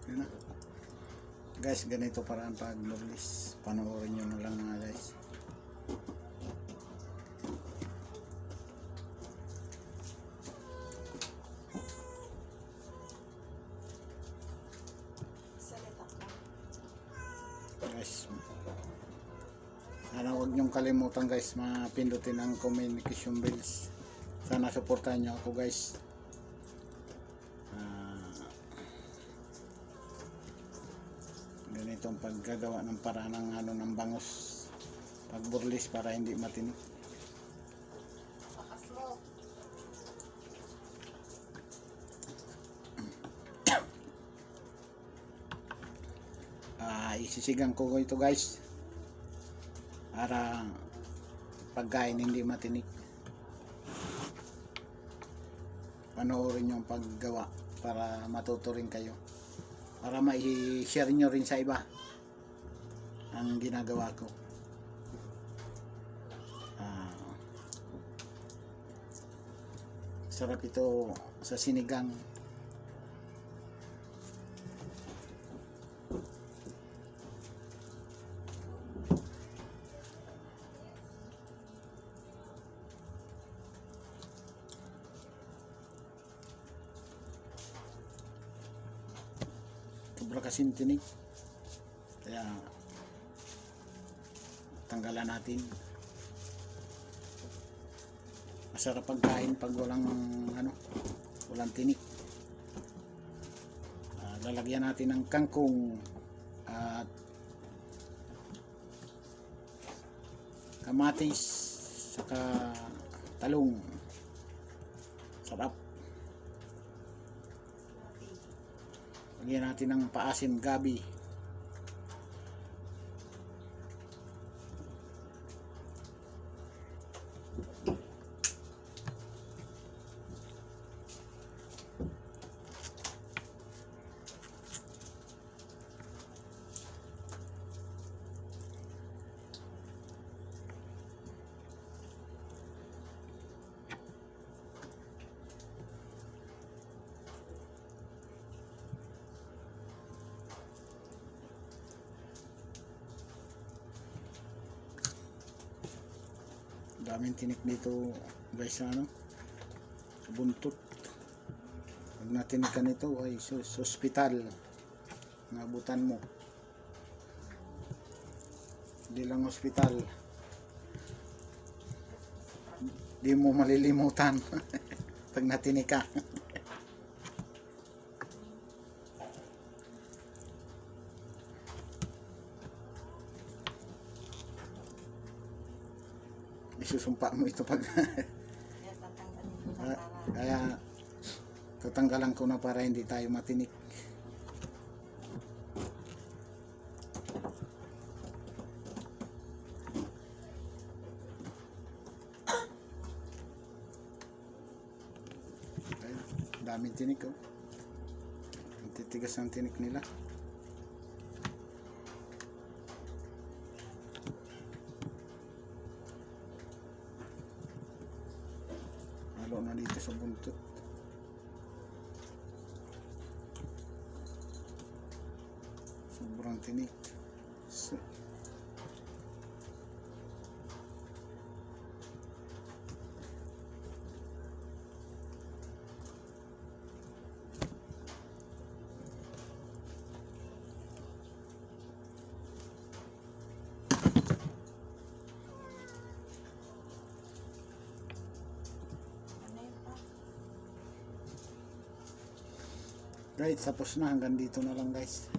Yun na. Guys, ganito paraan pag-burlis. Panoorin nyo na lang mga guys. Guys, sana huwag nyong kalimutan guys, mapindutin ang communication bells. Sana supportahan nyo ako guys. Ganitong paggagawa ng paraan ng ng bangos pagburlis para hindi matinik. Isisigang ko ito guys para pagkain hindi matinik. Panoorin yung paggawa para matuto rin kayo, para ma-share nyo rin sa iba ang ginagawa ko. Sarap ito sa sinigang. Sobra kasing tinik, kaya tanggalan natin. Masarap pagkain pag walang tinik. Lalagyan natin ng kangkong at kamatis saka talong. Sarap. Lagyan natin ng paasim gabi. Daming tinik dito guys sa sa buntot. Pag natinikan ito ay sa ospital nabutan mo. Hindi lang ospital, di mo malilimutan pag natinika. Isusumpa mo ito pag kaya tatanggalan ko na para hindi tayo matinik. Daming tinik oh. Ang titigas ng tinik nila. Lalo na dito sa buntot. Sobrang tinik. Guys, tapos na. Hanggang dito na lang guys.